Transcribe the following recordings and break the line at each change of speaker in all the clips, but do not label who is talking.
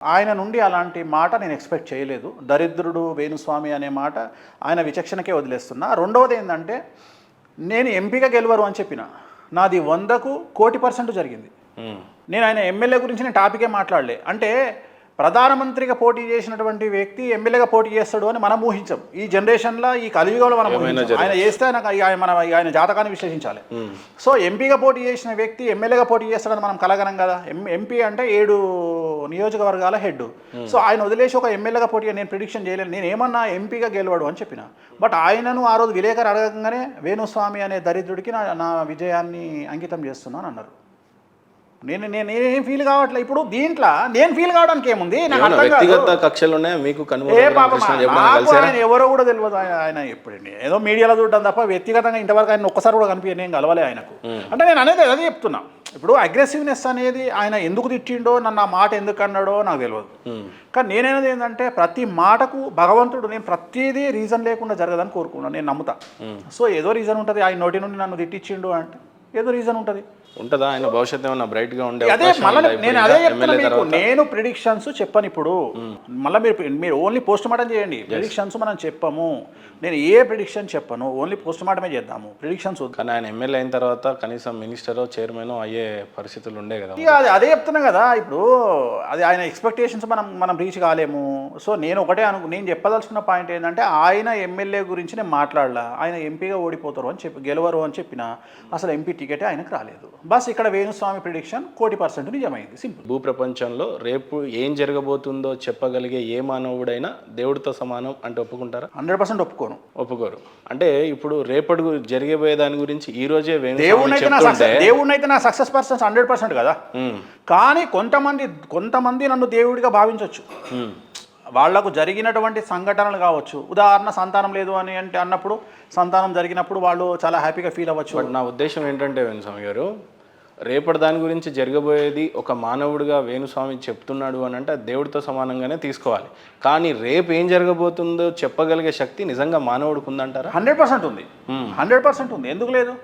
ఆయన నుండి అలాంటి మాట నేను ఎక్స్పెక్ట్ చేయలేదు. దరిద్రుడు వేణుస్వామి అనే మాట ఆయన విచక్షణకే వదిలేస్తున్నా. రెండవది ఏంటంటే నేను ఎంపీగా గెలవరు అని చెప్పిన, నాది 100కు 1,00,00,000% జరిగింది. నేను ఆయన ఎమ్మెల్యే గురించి నేను టాపికే మాట్లాడలే. అంటే ప్రధానమంత్రిగా పోటీ చేసినటువంటి వ్యక్తి ఎమ్మెల్యేగా పోటీ చేస్తాడు అని మనం ఊహించాం. ఈ జనరేషన్లో ఈ కలియుగంలో మనం ఆయన చేస్తే ఆయన జాతకాన్ని విశ్లేషించాలి. సో ఎంపీగా పోటీ చేసిన వ్యక్తి ఎమ్మెల్యేగా పోటీ చేస్తాడని మనం కలగనం కదా. ఎంపీ అంటే 7 నియోజకవర్గాల హెడ్. సో ఆయన వదిలేసి ఒక ఎమ్మెల్యేగా పోటీ నేను ప్రిడిక్షన్ చేయలేను. నేను ఏమన్నా ఎంపీగా గెలవడు అని చెప్పిన. బట్ ఆయనను ఆ రోజు విలేకరు అడగగానే వేణుస్వామి అనే దరిద్రుడికి నా విజయాన్ని అంకితం చేస్తున్నాను అన్నారు. నేనేం ఫీల్ కావట్లేదు. ఇప్పుడు దీంట్లో నేను ఫీల్ కావడానికి ఏముంది,
వ్యక్తిగత కక్షలు ఉన్నాయి మీకు?
ఆయన ఎవరో కూడా తెలియదు. ఆయన ఎప్పుడండి ఏదో మీడియాలో చూడడం తప్ప వ్యక్తిగతంగా ఇంతవరకు ఆయన ఒక్కసారి కూడా కనిపించే నేను కలవలే ఆయనకు. అంటే నేను అనేది అదే చెప్తున్నా. ఇప్పుడు అగ్రెసివ్నెస్ అనేది ఆయన ఎందుకు తిట్టిండో, నన్ను ఆ మాట ఎందుకు అన్నాడో నాకు తెలియదు. కానీ నేనేది ఏంటంటే ప్రతి మాటకు భగవంతుడు నేను ప్రతిదీ రీజన్ లేకుండా జరగదని కోరుకున్నాను, నేను నమ్ముతా. సో ఏదో రీజన్ ఉంటుంది. ఆయన నోటి నుండి నన్ను తిట్టించిండు అంటే ఏదో రీజన్ ఉంటుంది.
ఉంటుందా ఆయన భవిష్యత్తు ఏమన్నా బ్రైట్ గా ఉండే?
అదే మళ్ళీ నేను అదే చెప్తున్నా మీకు. నేను ప్రిడిక్షన్స్ చెప్పను ఇప్పుడు. మళ్ళీ మీరు ఓన్లీ పోస్ట్ మార్టం చేయండి. ప్రిడిక్షన్స్ మనం చెప్పము. నేను ఏ ప్రిడిక్షన్ చెప్పను, ఓన్లీ పోస్ట్ మార్టమే చేద్దాము. ప్రిడిక్షన్స్
కానీ ఆయన ఎమ్మెల్యే అయిన తర్వాత కనీసం మినిస్టరో చైర్మన్ అయ్యే పరిస్థితులు ఉండే కదా.
అదే చెప్తున్నా కదా. ఇప్పుడు అది ఆయన ఎక్స్పెక్టేషన్స్ మనం రీచ్ కాలేము. సో నేను నేను చెప్పదలుచుకున్న పాయింట్ ఏంటంటే ఆయన ఎమ్మెల్యే గురించి నేను మాట్లాడలా. ఆయన ఎంపీగా ఓడిపోతారు అని చెప్పి గెలవరు అని చెప్పిన. అసలు ఎంపీ టికెటే ఆయనకు రాలేదు. బస్ ఇక్కడ వేణుస్వామి ప్రిడిక్షన్ 1,00,00,000% నిజమైంది. సింపుల్.
భూ ప్రపంచంలో రేపు ఏం జరగబోతుందో చెప్పగలిగే ఏ మానవుడైనా దేవుడితో సమానం అంటే ఒప్పుకుంటారా?
100%
ఒప్పుకోరు. అంటే ఇప్పుడు రేపటి జరిగేపోయే దాని గురించి ఈ రోజే
దేవుడినైతే నా సక్సెస్ పర్సన్స్ 100% కదా. కానీ కొంతమంది నన్ను దేవుడిగా భావించవచ్చు. వాళ్లకు జరిగినటువంటి సంఘటనలు కావచ్చు. ఉదాహరణ సంతానం లేదు అని అన్నప్పుడు, సంతానం జరిగినప్పుడు వాళ్ళు చాలా హ్యాపీగా ఫీల్ అవ్వచ్చు.
బట్ నా ఉద్దేశం ఏంటంటే వేణుస్వామి గారు, రేపటి దాని గురించి జరగబోయేది ఒక మానవుడిగా వేణుస్వామి చెప్తున్నాడు అని అంటే దేవుడితో సమానంగానే తీసుకోవాలి. కానీ రేపు ఏం జరగబోతుందో చెప్పగలిగే శక్తి నిజంగా మానవుడికి ఉందంటారా?
100% ఉంది. 100% ఉంది. ఎందుకు లేదు?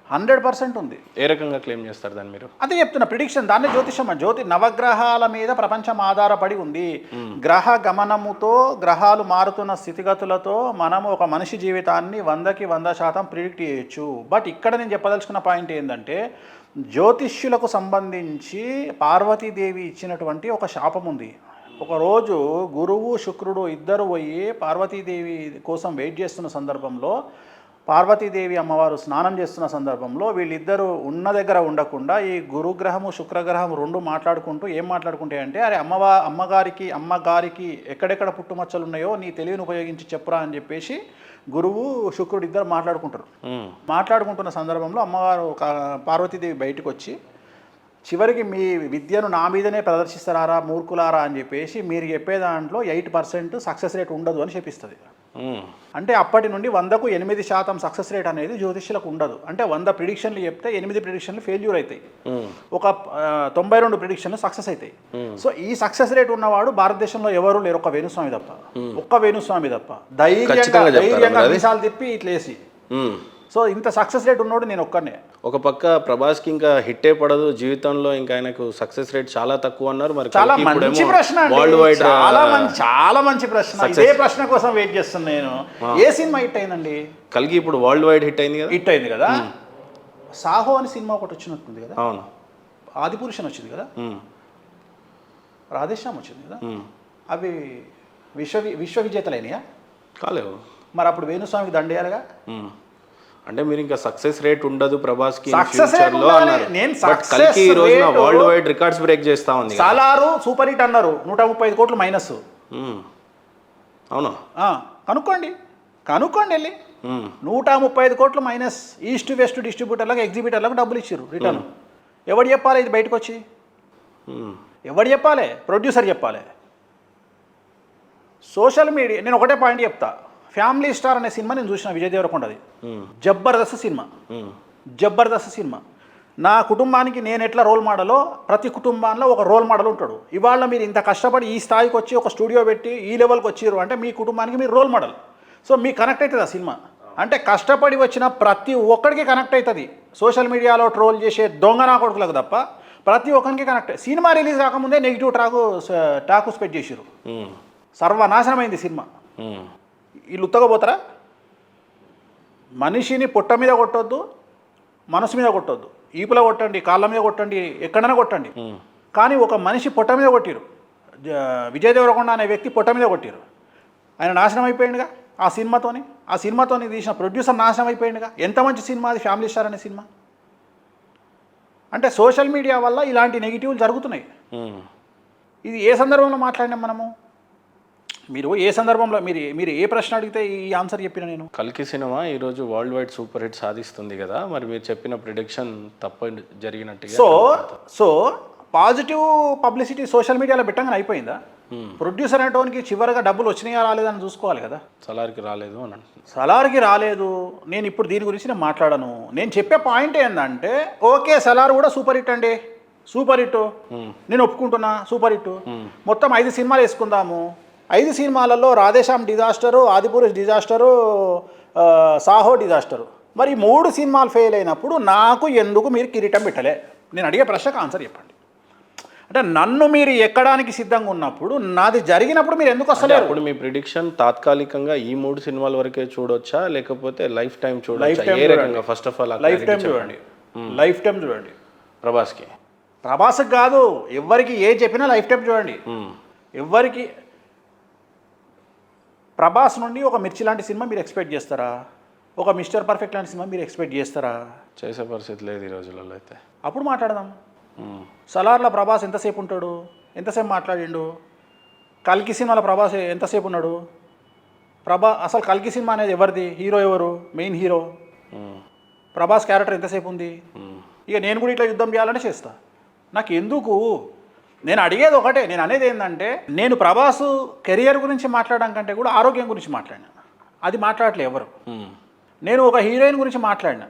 100% ఉంది.
ఏ రకంగా క్లెయిమ్ చేస్తారు దాన్ని మీరు?
అదే చెప్తున్నా, ప్రిడిక్షన్. దాన్ని జ్యోతిషం. నవగ్రహాల మీద ప్రపంచం ఆధారపడి ఉంది. గ్రహ గమనముతో, గ్రహాలు మారుతున్న స్థితిగతులతో మనము ఒక మనిషి జీవితాన్ని 100కి 100% ప్రిడిక్ట్ చేయొచ్చు. బట్ ఇక్కడ నేను చెప్పదలుచుకున్న పాయింట్ ఏంటంటే జ్యోతిష్యులకు సంబంధించి పార్వతీదేవి ఇచ్చినటువంటి ఒక శాపం ఉంది. ఒకరోజు గురువు శుక్రుడు ఇద్దరు పోయి పార్వతీదేవి కోసం వెయిట్ చేస్తున్న సందర్భంలో, పార్వతీదేవి అమ్మవారు స్నానం చేస్తున్న సందర్భంలో వీళ్ళిద్దరూ ఉన్న దగ్గర ఉండకుండా ఈ గురుగ్రహము శుక్రగ్రహం రెండు మాట్లాడుకుంటూ ఏం మాట్లాడుకుంటాయంటే, అరే అమ్మగారికి ఎక్కడెక్కడ పుట్టుమచ్చలు ఉన్నాయో నీ తెలివిని ఉపయోగించి చెప్పురా అని చెప్పేసి గురువు శుక్రుడు ఇద్దరు మాట్లాడుకుంటారు. మాట్లాడుకుంటున్న సందర్భంలో అమ్మవారు పార్వతీదేవి బయటకు వచ్చి చివరికి మీ విద్యను నా మీదనే ప్రదర్శిస్తారా మూర్ఖులారా అని చెప్పేసి మీరు చెప్పే దాంట్లో 8% సక్సెస్ రేట్ ఉండదు అని చెప్పిస్తుంది. అంటే అప్పటి నుండి 100కు 8% సక్సెస్ రేట్ అనేది జ్యోతిష్యులకు ఉండదు. అంటే 100 ప్రిడిక్షన్లు చెప్తే 8 ప్రిడిక్షన్లు ఫెయిల్యూర్ అవుతాయి, ఒక 92 ప్రిడిక్షన్లు సక్సెస్ అవుతాయి. సో ఈ సక్సెస్ రేట్ ఉన్నవాడు భారతదేశంలో ఎవరు లేరు, ఒక్క వేణుస్వామి తప్ప. ధైర్యంగా విషయాలు తిప్పి ఇట్లేసి. సో ఇంత సక్సెస్ రేట్ ఉన్నోడు నేను ఒక్కనే.
ఒక పక్క ప్రభాస్కి ఇంకా హిట్టే పడదు జీవితంలో, ఇంకా ఆయనకు సక్సెస్ రేట్ చాలా తక్కువ అన్నారు. మరి
చాలా మంచి ప్రశ్న, చాలా మంచి ప్రశ్న. ఇదే ప్రశ్న కోసం వెయిట్ చేస్తున్నా నేను. ఏ సినిమా హిట్ అయిందండి?
కల్కి ఇప్పుడు వరల్డ్ వైడ్ హిట్ అయింది కదా.
సాహో అని సినిమా ఒకటి వచ్చినట్టుంది కదా.
అవును.
ఆదిపురుషన్ వచ్చింది కదా, రాధేశ్యామ్ వచ్చింది కదా. అవి విశ్వ విజేతలైనయా?
కాలేవు.
మరి అప్పుడు వేణుస్వామికి దండేయాలిగా.
అంటే మీరు ఇంకా సక్సెస్ రేట్ ఉండదు ప్రభాస్కి
కల్కి
ఈ రోజున వరల్డ్ వైడ్ రికార్డ్స్ బ్రేక్ చేస్తా ఉంది.
సాలారు సూపర్ హిట్ అన్నారు, 135 కోట్లు మైనస్.
అవునా?
కనుక్కోండి వెళ్ళి. 135 కోట్లు మైనస్. ఈస్ట్ వెస్ట్ డిస్ట్రిబ్యూటర్లకు ఎగ్జిబిటర్లకు డబ్బులు ఇచ్చారు రిటర్న్. ఎవడు చెప్పాలి ఇది బయటకు వచ్చి? ఎవడు చెప్పాలి? ప్రొడ్యూసర్ చెప్పాలి. Social media. నేను ఒకటే పాయింట్ చెప్తా. ఫ్యామిలీ స్టార్ అనే సినిమా నేను చూసిన, విజయ్ దేవరకొండది. జబర్దస్త్ సినిమా. నా కుటుంబానికి నేను ఎట్లా రోల్ మోడలో ప్రతి కుటుంబాల్లో ఒక రోల్ మోడల్ ఉంటాడు. ఇవాళ మీరు ఇంత కష్టపడి ఈ స్థాయికి వచ్చి ఒక స్టూడియో పెట్టి ఈ లెవెల్కి వచ్చిర్రు అంటే మీ కుటుంబానికి మీరు రోల్ మోడల్. సో మీకు కనెక్ట్ అవుతుంది ఆ సినిమా. అంటే కష్టపడి వచ్చిన ప్రతి ఒక్కడికి కనెక్ట్ అవుతుంది. సోషల్ మీడియాలో ట్రోల్ చేసే దొంగ నా కొడుకులకు తప్ప ప్రతి ఒక్కరికి కనెక్ట్. సినిమా రిలీజ్ కాకముందే నెగిటివ్ టాకు స్ప్రెడ్ చేసిరు, సర్వనాశనమైంది సినిమా. వీళ్ళు ఉత్తగపోతారా? మనిషిని పొట్ట మీద కొట్టొద్దు, మనసు మీద కొట్టొద్దు, ఈపులో కొట్టండి, కాళ్ళ మీద కొట్టండి, ఎక్కడైనా కొట్టండి, కానీ ఒక మనిషి పొట్ట మీద కొట్టిరు. విజయ్ దేవరకొండ అనే వ్యక్తి పొట్ట మీద కొట్టిరు, ఆయన నాశనం అయిపోయిందిగా ఆ సినిమాతోని తీసిన ప్రొడ్యూసర్ నాశనం అయిపోయిందిగా. ఎంత మంచి సినిమా అది, ఫ్యామిలీ స్టార్ అనే సినిమా. అంటే సోషల్ మీడియా వల్ల ఇలాంటి నెగిటివ్లు జరుగుతున్నాయి. ఇది ఏ సందర్భంలో మాట్లాడినాం మనము? మీరు ఏ సందర్భంలో మీరు ఏ ప్రశ్న అడిగితే ఈ ఆన్సర్ చెప్పిన నేను?
కల్కి సినిమా ఈరోజు వరల్డ్ వైడ్ సూపర్ హిట్ సాధిస్తుంది కదా, మరి మీరు చెప్పిన ప్రిడిక్షన్ తప్పు జరిగినట్టుగా.
సో పాజిటివ్ పబ్లిసిటీ సోషల్ మీడియాలో పెట్టగానే అయిపోయిందా? ప్రొడ్యూసర్ అనేటోనికి చివరిగా డబ్బులు వచ్చినాయా రాలేదని చూసుకోవాలి కదా.
సలార్కి రాలేదు అని అంటున్నాను.
సలార్కి రాలేదు, నేను ఇప్పుడు దీని గురించి నేను మాట్లాడను. నేను చెప్పే పాయింట్ ఏంటంటే, ఓకే సలార్ కూడా సూపర్ హిట్ అండి, సూపర్ హిట్, నేను ఒప్పుకుంటున్నా సూపర్ హిట్. మొత్తం 5 సినిమాలు వేసుకుందాము. 5 సినిమాలలో Radhe Shyam disaster, Adipurush disaster, Saaho disaster. మరి 3 సినిమాలు ఫెయిల్ అయినప్పుడు నాకు ఎందుకు మీరు కిరీటం పెట్టలే? నేను అడిగే ప్రశ్నకు ఆన్సర్ చెప్పండి. అంటే నన్ను మీరు ఎక్కడానికి సిద్ధంగా ఉన్నప్పుడు, నాది జరిగినప్పుడు మీరు ఎందుకు వస్తలేరు?
ఇప్పుడు మీ ప్రిడిక్షన్ తాత్కాలికంగా ఈ 3 సినిమాల వరకే చూడొచ్చా, లేకపోతే లైఫ్ టైం చూడొచ్చా? ఏ రకంగా? First of all
life time చూడండి, లైఫ్ టైం చూడండి. ప్రభాస్కి కాదు, ఎవరికి ఏ చెప్పినా లైఫ్ టైం చూడండి. ఎవరికి ప్రభాస్ నుండి ఒక మిర్చి లాంటి సినిమా మీరు ఎక్స్పెక్ట్ చేస్తారా? ఒక మిస్టర్ పర్ఫెక్ట్ లాంటి సినిమా మీరు ఎక్స్పెక్ట్ చేస్తారా?
చేసే పరిస్థితి లేదు ఈ రోజులలో. అయితే
అప్పుడు మాట్లాడదాం. సలార్లో ప్రభాస్ ఎంతసేపు ఉంటాడు, ఎంతసేపు మాట్లాడిండు? కల్కి సినిమాలో ప్రభాస్ ఎంతసేపు ఉన్నాడు? అసలు కల్కి సినిమా అనేది ఎవరిది? హీరో ఎవరు? మెయిన్ హీరో ప్రభాస్ క్యారెక్టర్ ఎంతసేపు ఉంది? ఇక నేను కూడా ఇట్లా యుద్ధం చేయాలని చేస్తా. నాకు ఎందుకు? నేను అడిగేది ఒకటే, నేను అనేది ఏంటంటే, నేను ప్రభాస్ కెరియర్ గురించి మాట్లాడడం కంటే కూడా ఆరోగ్యం గురించి మాట్లాడినా. అది మాట్లాడలే ఎవరు. నేను ఒక హీరోయిన్ గురించి మాట్లాడినా,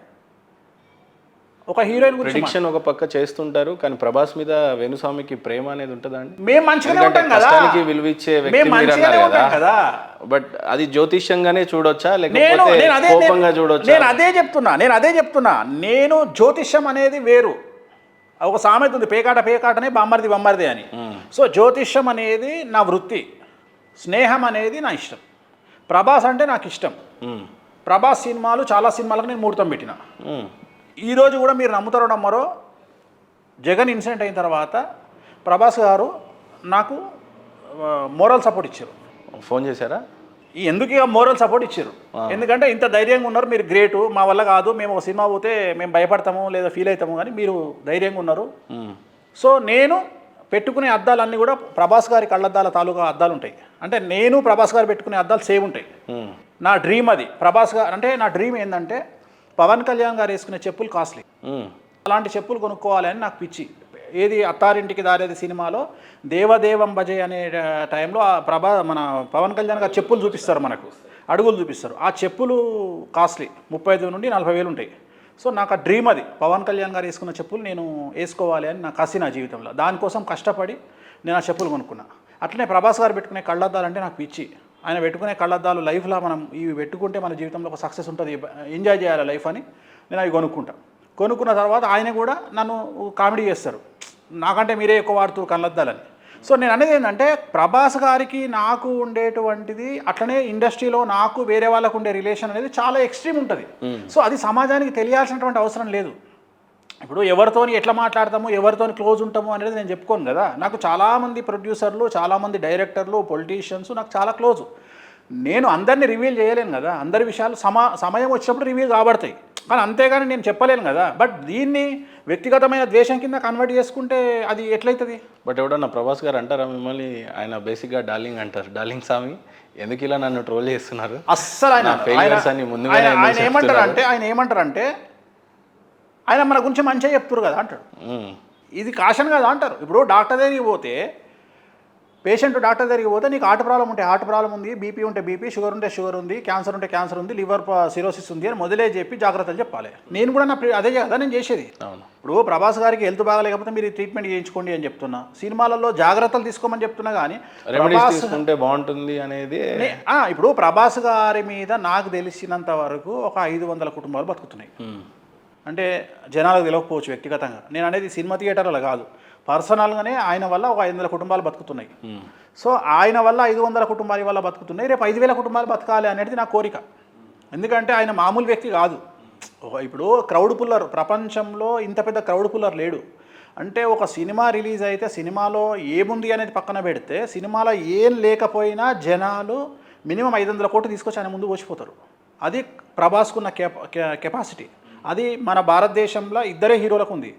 ఒక హీరోయిన్ గురించి.
ప్రిడిక్షన్ ఒక పక్క చేస్తుంటారు, కానీ ప్రభాస్ మీద వేణుస్వామికి ప్రేమ అనేది ఉంటుందా అండి?
మేము మంచిగానే ఉంటాం కదా,
విలువ ఇచ్చే వ్యక్తి మీరు అన్నారు కదా. బట్ అది జ్యోతిష్యంగానే చూడొచ్చా, లేకపోతే కోపంగా చూడొచ్చా?
నేను అదే చెప్తున్నా. నేను జ్యోతిష్యం అనేది వేరు. ఒక సామెత ఉంది, పేకాటనే బొమ్మరిది అని. సో జ్యోతిష్యం అనేది నా వృత్తి, స్నేహం అనేది నా ఇష్టం. ప్రభాస్ అంటే నాకు ఇష్టం. ప్రభాస్ సినిమాలు చాలా సినిమాలకు నేను ముహూర్తం పెట్టిన. ఈరోజు కూడా మీరు నమ్ముతారో నమ్మరో, జగన్ ఇన్సిడెంట్ అయిన తర్వాత ప్రభాస్ గారు నాకు మోరల్ సపోర్ట్ ఇచ్చారు.
ఫోన్ చేశారా?
ఎందుకు ఇక మోరల్ సపోర్ట్ ఇచ్చారు? ఎందుకంటే ఇంత ధైర్యంగా ఉన్నారు మీరు, గ్రేటు, మా వల్ల కాదు, మేము ఒక సినిమా పోతే మేము భయపడతాము లేదా ఫీల్ అవుతాము, కానీ మీరు ధైర్యంగా ఉన్నారు. సో నేను పెట్టుకునే అద్దాలన్నీ కూడా ప్రభాస్ గారి కళ్ళద్దాల తాలూకా అద్దాలు ఉంటాయి. అంటే నేను ప్రభాస్ గారు పెట్టుకునే అద్దాలు సేమ్ ఉంటాయి. నా డ్రీమ్ అది. ప్రభాస్ గారు అంటే నా డ్రీమ్ ఏంటంటే, పవన్ కళ్యాణ్ గారు వేసుకునే చెప్పులు కాస్ట్లీ, అలాంటి చెప్పులు కొనుక్కోవాలి అని నాకు పిచ్చి. ఏది అత్తారింటికి దారేది సినిమాలో దేవదేవం భజే అనే టైంలో మన పవన్ కళ్యాణ్ గారు చెప్పులు చూపిస్తారు, మనకు అడుగులు చూపిస్తారు. ఆ చెప్పులు కాస్ట్లీ 35 నుండి 40 వేలు ఉంటాయి. సో నాకు ఆ డ్రీమ్ అది, పవన్ కళ్యాణ్ గారు వేసుకున్న చెప్పులు నేను వేసుకోవాలి అని నాకు కసి నా జీవితంలో. దానికోసం కష్టపడి నేను ఆ చెప్పులు కొనుక్కున్నా. అట్లనే ప్రభాస్ గారు పెట్టుకునే కళ్ళద్దాలు అంటే నాకు పిచ్చి. ఆయన పెట్టుకునే కళ్ళద్దాలు లైఫ్లో మనం ఇవి పెట్టుకుంటే మన జీవితంలో ఒక సక్సెస్ ఉంటుంది, ఎంజాయ్ చేయాలి లైఫ్ అని నేను అవి కొనుక్కున్న తర్వాత ఆయన కూడా నన్ను కామెడీ చేస్తారు, నాకంటే మీరే ఎక్కువ వాడుతూ కళ్ళద్దాలని. సో నేను అనేది ఏంటంటే, ప్రభాస్ గారికి నాకు ఉండేటువంటిది, అట్లనే ఇండస్ట్రీలో నాకు వేరే వాళ్ళకు ఉండే రిలేషన్ అనేది చాలా ఎక్స్ట్రీమ్ ఉంటుంది. సో అది సమాజానికి తెలియాల్సినటువంటి అవసరం లేదు. ఇప్పుడు ఎవరితోని ఎట్లా మాట్లాడతాము, ఎవరితోని క్లోజ్ ఉంటాము అనేది నేను చెప్పుకోను కదా. నాకు చాలామంది ప్రొడ్యూసర్లు, చాలామంది డైరెక్టర్లు, పొలిటీషియన్స్ నాకు చాలా క్లోజు. నేను అందరినీ రివీల్ చేయలేను కదా, అందరి విషయాలు సమయం వచ్చినప్పుడు రివీల్ కాబడతాయి, కానీ అంతేగాని నేను చెప్పలేను కదా. బట్ దీన్ని వ్యక్తిగతమైన ద్వేషం కింద కన్వర్ట్ చేసుకుంటే అది ఎట్లయితుంది?
బట్ ఎవడన్నా ప్రభాస్ గారు అంటారా మిమ్మల్ని? ఆయన బేసిక్గా డార్లింగ్ అంటారు, డార్లింగ్ స్వామి ఎందుకు ఇలా నన్ను ట్రోల్ చేస్తున్నారు?
అస్సలు ఆయన ఏమంటారంటే ఆయన మన గురించి మంచిగా చెప్తారు కదా అంటాడు. ఇది కాషన్ కదా అంటారు. ఇప్పుడు డాక్టర్ దగ్గరికి పోతే, పేషెంట్ డాక్టర్ దగ్గరికి పోతే, నీకు హార్ట్ ప్రాబ్లం ఉంటే హార్ట్ ప్రాబ్లం ఉంది, బీపీ ఉంటే బీపీ, షుగర్ ఉంటే షుగర్ ఉంది, క్యాన్సర్ ఉంటే క్యాన్సర్ ఉంది, లివర్ సిరోసిస్ ఉంది అని మొదలే చెప్పి జాగ్రత్తలు చెప్పాలి. నేను కూడా అదే కదా నేను చేసేది. ఇప్పుడు ప్రభాస్ గారికి హెల్త్ బాగాలేకపోతే మీరు ట్రీట్మెంట్ చేయించుకోండి అని చెప్తున్నా, సినిమాలలో జాగ్రత్తలు తీసుకోమని చెప్తున్నా, కానీ
తీసుకుంటే బాగుంటుంది అనేది.
ఇప్పుడు ప్రభాస్ గారి మీద నాకు తెలిసినంత వరకు ఒక 500 కుటుంబాలు బతుకుతున్నాయి. అంటే జనాలకు తెలియకపోవచ్చు వ్యక్తిగతంగా. నేను అనేది సినిమా థియేటర్లో కాదు, పర్సనల్గానే ఆయన వల్ల ఒక 500 కుటుంబాలు బతుకుతున్నాయి. సో ఆయన వల్ల 500 కుటుంబాల వల్ల బతుకుతున్నాయి, రేపు 5,000 కుటుంబాలు బతకాలి అనేది నా కోరిక. ఎందుకంటే ఆయన మామూలు వ్యక్తి కాదు. ఇప్పుడు క్రౌడ్ పుల్లర్, ప్రపంచంలో ఇంత పెద్ద క్రౌడ్ పుల్లర్ లేడు. అంటే ఒక సినిమా రిలీజ్ అయితే సినిమాలో ఏముంది అనేది పక్కన పెడితే, సినిమాలో ఏం లేకపోయినా జనాలు మినిమం 500 కోట్లు తీసుకొచ్చి ఆయన ముందు వచ్చిపోతారు. అది ప్రభాస్కున్న కెపాసిటీ. అది మన భారతదేశంలో ఇద్దరే హీరోలకు ఉంది.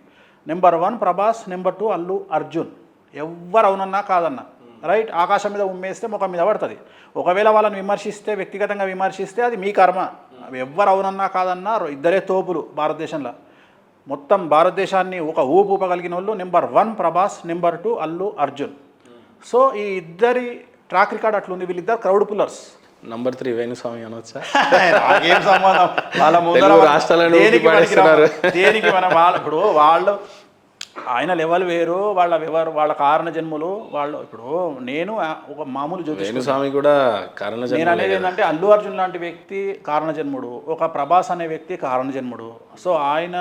Number 1 Prabhas, number 2 Allu Arjun. ఎవ్వరు అవునన్నా కాదన్నా, రైట్? ఆకాశం మీద ఉమ్మేస్తే ముఖం మీద పడుతుంది. ఒకవేళ వాళ్ళని విమర్శిస్తే, వ్యక్తిగతంగా విమర్శిస్తే అది మీ కర్మ. ఎవ్వరు అవునన్నా కాదన్నా ఇద్దరే తోపులు భారతదేశంలో. మొత్తం భారతదేశాన్ని ఒక ఊపగలిగిన వాళ్ళు number 1 Prabhas, number 2 Allu Arjun. So ఈ ఇద్దరి ట్రాక్ రికార్డ్ అట్లుంది. వీళ్ళిద్దరు క్రౌడ్ పుల్లర్స్.
నంబర్ 3 వేణుస్వామి అనొచ్చా?
ఏం సంబంధం? వాళ్ళ ముందర
రాష్ట్రాలను
దేనికి మనం ఇప్పుడు వాళ్ళు ఆయన లెవెల్ వేరు, వాళ్ళ కారణ జన్ములు వాళ్ళు. ఇప్పుడు నేను ఒక మామూలు
వేణుస్వామి కూడా కారణ జన్ముడు.
నేను అనేది ఏంటంటే అల్లు అర్జున్ లాంటి వ్యక్తి కారణ జన్ముడు, ఒక ప్రభాస్ అనే వ్యక్తి కారణ జన్ముడు. సో ఆయన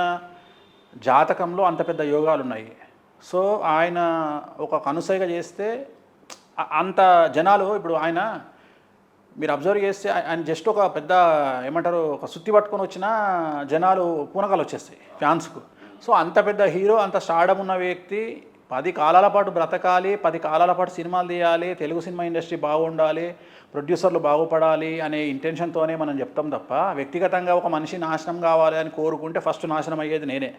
జాతకంలో అంత పెద్ద యోగాలు ఉన్నాయి. సో ఆయన ఒక కనుసైగా చేస్తే అంత జనాలు, ఇప్పుడు ఆయన మీరు అబ్జర్వ్ చేస్తే ఆయన జస్ట్ ఒక పెద్ద ఏమంటారు, ఒక సుత్తి పట్టుకొని వచ్చిన జనాలు పూనకాలు వచ్చేస్తాయి ఫ్యాన్స్కు. సో అంత పెద్ద హీరో, అంత స్టార్డమ్ ఉన్న వ్యక్తి 10 కాలాల పాటు బ్రతకాలి, 10 కాలాల పాటు సినిమాలు తీయాలి, తెలుగు సినిమా ఇండస్ట్రీ బాగుండాలి, ప్రొడ్యూసర్లు బాగుపడాలి అనే ఇంటెన్షన్తోనే మనం చెప్తాం తప్ప, వ్యక్తిగతంగా ఒక మనిషి నాశనం కావాలి అని కోరుకుంటే ఫస్ట్ నాశనం అయ్యేది నేనే.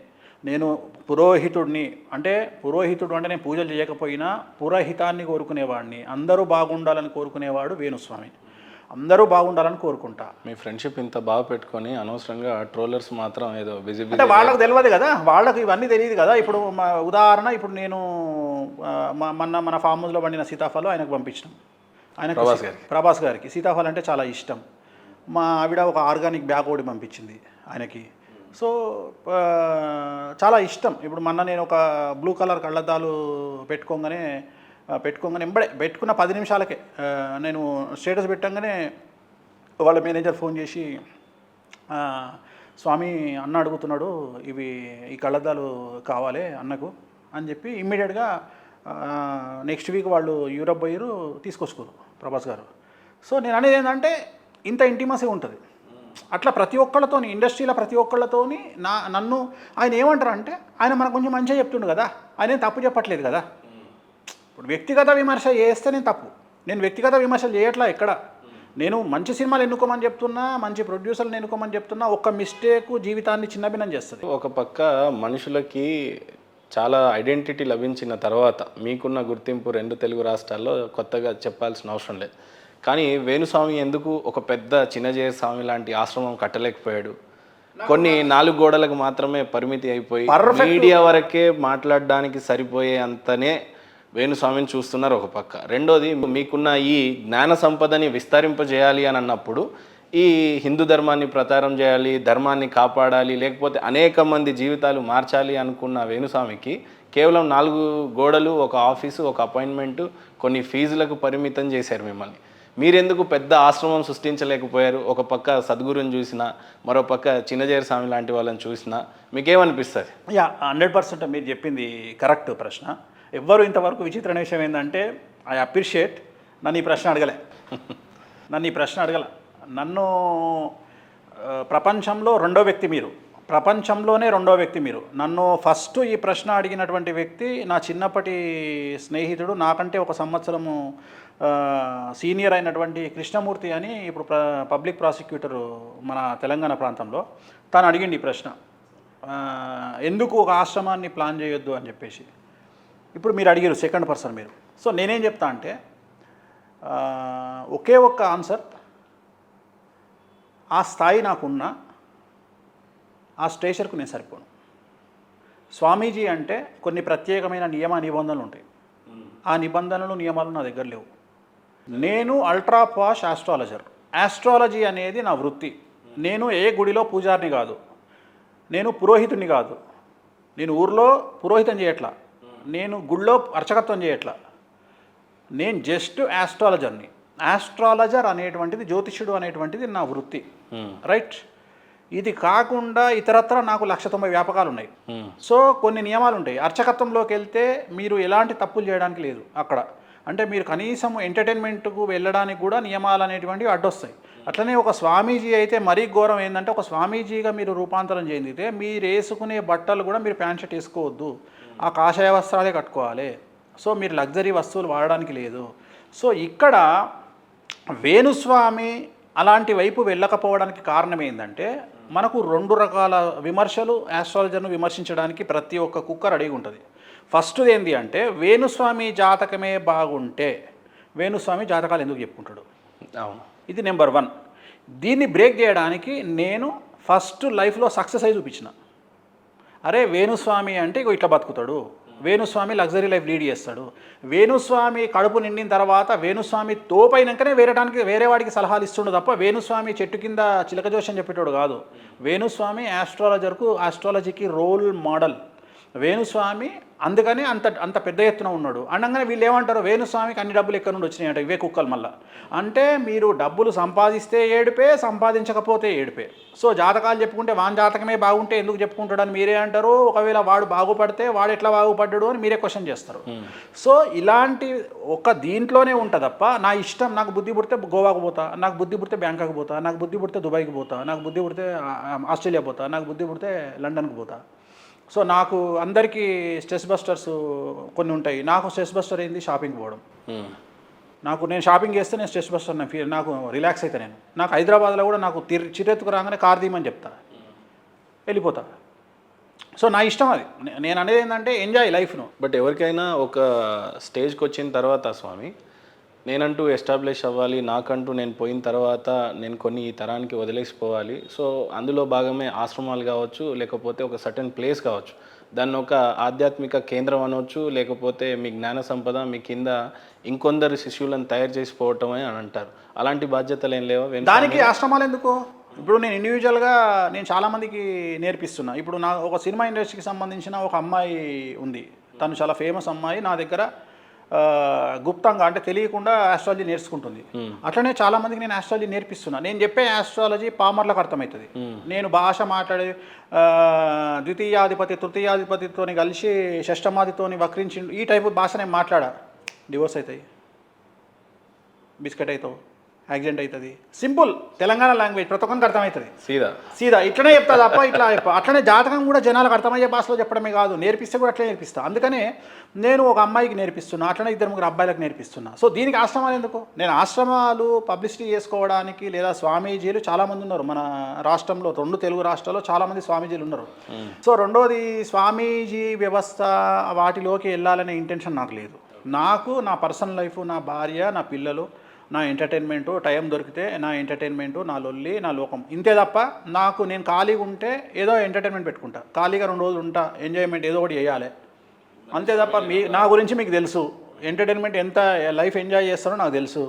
నేను పురోహితుడిని, అంటే పురోహితుడు అంటే నేను పూజలు చేయకపోయినా పురోహితాన్ని కోరుకునేవాడిని. అందరూ బాగుండాలని కోరుకునేవాడు వేణుస్వామి. అందరూ బాగుండాలని కోరుకుంటా.
మీ ఫ్రెండ్షిప్ ఇంత బాగా పెట్టుకొని అనవసరంగా ట్రోలర్స్ మాత్రం ఏదో విజిబిలిటీ,
అంటే వాళ్ళకు తెలియదు కదా, వాళ్ళకు ఇవన్నీ తెలియదు కదా. ఇప్పుడు ఉదాహరణ, ఇప్పుడు నేను మన ఫామ్ హౌస్లో పండిన సీతాఫలం ఆయనకు పంపించినాం. ఆయనకు ప్రభాస్ గారికి సీతాఫలం అంటే చాలా ఇష్టం. మా ఆవిడ ఒక ఆర్గానిక్ బ్యాగ్ ఒకటి పంపించింది ఆయనకి. సో చాలా ఇష్టం. ఇప్పుడు మొన్న నేను ఒక బ్లూ కలర్ కళ్ళద్దాలు పెట్టుకోగానే ఎంబడే పెట్టుకున్న 10 నిమిషాలకే నేను స్టేటస్ పెట్టంగానే వాళ్ళ మేనేజర్ ఫోన్ చేసి, స్వామి అన్న అడుగుతున్నాడు, ఈ కళ్ళద్దాలు కావాలి అన్నకు అని చెప్పి ఇమ్మీడియట్గా నెక్స్ట్ వీక్ వాళ్ళు యూరప్ పోయారు, తీసుకొచ్చుకోరు ప్రభాస్ గారు. సో నేను అనేది ఏంటంటే ఇంత ఇంటిమసీ ఉంటుంది. అట్లా ప్రతి ఒక్కళ్ళతోని, ఇండస్ట్రీలో ప్రతి ఒక్కళ్ళతోని నన్ను ఆయన ఏమంటారు అంటే, ఆయన మనకు కొంచెం మంచిగా చెప్తుండు కదా, ఆయన తప్పు చెప్పట్లేదు కదా. ఇప్పుడు వ్యక్తిగత విమర్శ చేస్తే నేను తప్పు, నేను వ్యక్తిగత విమర్శలు చేయట్లా ఎక్కడ. నేను మంచి సినిమాలు ఎన్నుకోమని చెప్తున్నా, మంచి ప్రొడ్యూసర్లను ఎన్నుకోమని చెప్తున్నా. ఒక్క మిస్టేక్ జీవితాన్ని చిన్నభిన్నం చేస్తుంది.
ఒక పక్క మనుషులకి చాలా ఐడెంటిటీ లభించిన తర్వాత మీకున్న గుర్తింపు 2 తెలుగు రాష్ట్రాల్లో కొత్తగా చెప్పాల్సిన అవసరం లేదు. కానీ వేణుస్వామి ఎందుకు ఒక పెద్ద చిన్నజీయర్ స్వామి లాంటి ఆశ్రమం కట్టలేకపోయాడు? కొన్ని 4 గోడలకు మాత్రమే పరిమితి అయిపోయి మీడియా వరకే మాట్లాడడానికి సరిపోయే అంతనే వేణుస్వామిని చూస్తున్నారు ఒక పక్క. రెండోది, మీకున్న ఈ జ్ఞాన సంపదని విస్తరింపజేయాలి అని అన్నప్పుడు ఈ హిందూ ధర్మాన్ని ప్రచారం చేయాలి, ధర్మాన్ని కాపాడాలి, లేకపోతే అనేక మంది జీవితాలు మార్చాలి అనుకున్న వేణుస్వామికి కేవలం 4 గోడలు, ఒక ఆఫీసు, ఒక అపాయింట్మెంటు, కొన్ని ఫీజులకు పరిమితం చేశారు మిమ్మల్ని. మీరెందుకు పెద్ద ఆశ్రమం సృష్టించలేకపోయారు? ఒక పక్క సద్గురుని చూసినా, మరో పక్క చిన్నజీయర్ స్వామి లాంటి వాళ్ళని చూసినా మీకేమనిపిస్తుంది?
100% మీరు చెప్పింది కరెక్ట్ ప్రశ్న. ఎవ్వరు ఇంతవరకు విచిత్రమైన విషయం ఏంటంటే, ఐ అప్రిషియేట్ నన్ను ఈ ప్రశ్న అడగలే. నన్ను ప్రపంచంలో రెండో వ్యక్తి మీరు, ప్రపంచంలోనే రెండో వ్యక్తి మీరు. నన్ను ఫస్ట్ ఈ ప్రశ్న అడిగినటువంటి వ్యక్తి నా చిన్నప్పటి స్నేహితుడు, నాకంటే 1 సంవత్సరము సీనియర్ అయినటువంటి కృష్ణమూర్తి అని, ఇప్పుడు పబ్లిక్ ప్రాసిక్యూటరు మన తెలంగాణ ప్రాంతంలో. తను అడిగింది ఈ ప్రశ్న, ఎందుకు ఒక ఆశ్రమాన్ని ప్లాన్ చేయొద్దు అని చెప్పేసి. ఇప్పుడు మీరు అడిగారు, సెకండ్ పర్సన్ మీరు. సో నేనేం చెప్తా అంటే, ఒకే ఒక్క ఆన్సర్, ఆ స్థాయి నాకున్నా ఆ స్టేషన్కు నేను సరిపోను. స్వామీజీ అంటే కొన్ని ప్రత్యేకమైన నియమ నిబంధనలు ఉంటాయి. ఆ నిబంధనలు, నియమాలు నా దగ్గర లేవు. నేను అల్ట్రా పాష్ ఆస్ట్రాలజర్. ఆస్ట్రాలజీ అనేది నా వృత్తి. నేను ఏ గుడిలో పూజారిని కాదు, నేను పురోహితుడిని కాదు, నేను ఊర్లో పురోహితం చేయట్లా, నేను గుళ్ళో అర్చకత్వం చేయట్లా, నేను జస్ట్ ఆస్ట్రాలజర్ని. ఆస్ట్రాలజర్ అనేటువంటిది, జ్యోతిష్యుడు అనేటువంటిది నా వృత్తి, రైట్? ఇది కాకుండా ఇతరత్ర నాకు 190 వ్యాపకాలు ఉన్నాయి. సో కొన్ని నియమాలు ఉంటాయి. అర్చకత్వంలోకి వెళ్తే మీరు ఎలాంటి తప్పులు చేయడానికి లేదు అక్కడ. అంటే మీరు కనీసం ఎంటర్టైన్మెంట్కు వెళ్ళడానికి కూడా నియమాలు అనేటువంటివి అడ్డొస్తాయి. అట్లనే ఒక స్వామీజీ అయితే మరీ ఘోరం ఏంటంటే, ఒక స్వామీజీగా మీరు రూపాంతరం చెందితే మీరు వేసుకునే బట్టలు కూడా మీరు ప్యాంట్ షర్ట్ వేసుకోవద్దు, ఆ కాషాయ వస్త్రాలే కట్టుకోవాలి. సో మీరు లగ్జరీ వస్తువులు వాడడానికి లేదు. సో ఇక్కడ వేణుస్వామి అలాంటి వైపు వెళ్ళకపోవడానికి కారణం ఏంటంటే, మనకు 2 రకాల విమర్శలు ఆస్ట్రాలజర్ను విమర్శించడానికి ప్రతి ఒక్క కుక్క రెడీగా ఉంటుంది. ఫస్ట్ది ఏంటి అంటే, వేణుస్వామి జాతకమే బాగుంటే వేణుస్వామి జాతకాలు ఎందుకు చెప్పుకుంటాడు?
అవును,
ఇది నెంబర్ 1. దీన్ని బ్రేక్ చేయడానికి నేను ఫస్ట్ లైఫ్లో సక్సెస్ అయి చూపించిన. అరే వేణుస్వామి అంటే ఇగో ఇట్లా బతుకుతాడు, వేణుస్వామి లగ్జరీ లైఫ్ లీడ్ చేస్తాడు, వేణుస్వామి కడుపు నిండిన తర్వాత వేణుస్వామి తోపైనాకనే వేరే వాడికి సలహాలు ఇస్తుండు తప్ప వేణుస్వామి చెట్టు కింద చిలక జోషం చెప్పేటోడు కాదు. వేణుస్వామి ఆస్ట్రాలజీకి రోల్ మోడల్. వేణుస్వామి అందుకని అంత పెద్ద ఎత్తున ఉన్నాడు. అనగానే వీళ్ళు ఏమంటారు, వేణుస్వామికి అన్ని డబ్బులు ఎక్కడి నుండి వచ్చినాయంట, ఇవే కుక్కలు మళ్ళీ. అంటే మీరు డబ్బులు సంపాదిస్తే ఏడుపే, సంపాదించకపోతే ఏడుపే. సో జాతకాలు చెప్పుకుంటే వాని జాతకమే బాగుంటే ఎందుకు చెప్పుకుంటాడని మీరే అంటారు. ఒకవేళ వాడు బాగుపడితే వాడు ఎట్లా బాగుపడ్డాడు అని మీరే క్వశ్చన్ చేస్తారు. సో ఇలాంటి ఒక దీంట్లోనే ఉంటుంది తప్ప నా ఇష్టం, నాకు బుద్ధి పుడితే గోవాకు పోతా, నాకు బుద్ధి పుడితే బ్యాంకాక్ పోతా, నాకు బుద్ధి పుడితే దుబాయ్కి పోతా, నాకు బుద్ధి పుడితే ఆస్ట్రేలియా పోతా, నాకు బుద్ధి పుడితే లండన్కి పోతా. సో నాకు అందరికీ స్ట్రెస్ బస్టర్స్ కొన్ని ఉంటాయి. నాకు స్ట్రెస్ బస్టర్ ఏంది షాపింగ్ పోవడం. నేను షాపింగ్ చేస్తే నేను స్ట్రెస్ బస్టర్ నాకు రిలాక్స్ అయితే నాకు హైదరాబాద్లో కూడా నాకు చిరెత్తుకు రాగానే కార్ తీయమని చెప్తా, వెళ్ళిపోతా. సో నా ఇష్టం అది. నేను అనేది ఏంటంటే ఎంజాయ్ లైఫ్ను.
బట్ ఎవరికైనా ఒక స్టేజ్కి వచ్చిన తర్వాత స్వామి, నేనంటూ ఎస్టాబ్లిష్ అవ్వాలి, నాకంటూ నేను పోయిన తర్వాత నేను కొన్ని ఈ తరానికి వదిలేసిపోవాలి. సో అందులో భాగమే ఆశ్రమాలు కావచ్చు, లేకపోతే ఒక సర్టెన్ ప్లేస్ కావచ్చు, దాన్ని ఒక ఆధ్యాత్మిక కేంద్రం అనవచ్చు, లేకపోతే మీ జ్ఞాన సంపద మీ కింద ఇంకొందరు శిష్యులను తయారు చేసిపోవటం అని అంటారు. అలాంటి బాధ్యతలు ఏం లేవా?
దానికి ఆశ్రమాలు ఎందుకు? ఇప్పుడు నేను ఇండివిజువల్గా నేను చాలామందికి నేర్పిస్తున్నా. ఇప్పుడు నా ఒక సినిమా ఇండస్ట్రీకి సంబంధించిన ఒక అమ్మాయి ఉంది, తను చాలా ఫేమస్ అమ్మాయి. నా దగ్గర గుప్తంగా అంటే తెలియకుండా ఆస్ట్రాలజీ నేర్చుకుంటుంది. అట్లనే చాలా మందికి నేను ఆస్ట్రాలజీ నేర్పిస్తున్నా. నేను చెప్పే ఆస్ట్రాలజీ పామర్లకు అర్థమవుతుంది. నేను భాష మాట్లాడే ద్వితీయాధిపతి తృతీయాధిపతితో కలిసి షష్టమాదితోని వక్రించి ఈ టైపు భాష నేను మాట్లాడా, డివోర్స్ అవుతాయి, బిస్కెట్ అవుతావు, యాక్సిడెంట్ అవుతుంది. సింపుల్ తెలంగాణ లాంగ్వేజ్ ప్రతి ఒక్కరికి అర్థమవుతుంది. సీదా ఇట్లనే చెప్తా తప్ప ఇట్లా అట్లనే జాతకం కూడా జనాలకు అర్థమయ్యే భాషలో చెప్పడమే కాదు, నేర్పిస్తే కూడా అట్లనే నేర్పిస్తా. అందుకనే నేను ఒక అమ్మాయికి నేర్పిస్తున్నా, అట్లనే 2-3 అబ్బాయిలకు నేర్పిస్తున్నా. సో దీనికి ఆశ్రమాలు ఎందుకు? నేను ఆశ్రమాలు పబ్లిసిటీ చేసుకోవడానికి లేదా స్వామీజీలు చాలామంది ఉన్నారు మన రాష్ట్రంలో, 2 తెలుగు రాష్ట్రాల్లో చాలామంది స్వామీజీలు ఉన్నారు. సో రెండోది స్వామీజీ వ్యవస్థ వాటిలోకి వెళ్ళాలనే ఇంటెన్షన్ నాకు లేదు. నాకు నా పర్సనల్ లైఫ్, నా భార్య, నా పిల్లలు, నా ఎంటర్టైన్మెంటు, టైం దొరికితే నా ఎంటర్టైన్మెంటు, నా లొల్లి, నా లోకం, ఇంతే తప్ప నాకు నేను ఖాళీగా ఉంటే ఏదో ఎంటర్టైన్మెంట్ పెట్టుకుంటా, ఖాళీగా 2 రోజులు ఉంటా, ఎంజాయ్మెంట్ ఏదో ఒకటి చేయాలి, అంతే తప్ప నా గురించి మీకు తెలుసు, ఎంటర్టైన్మెంట్ ఎంత లైఫ్ ఎంజాయ్ చేస్తారో నాకు తెలుసు.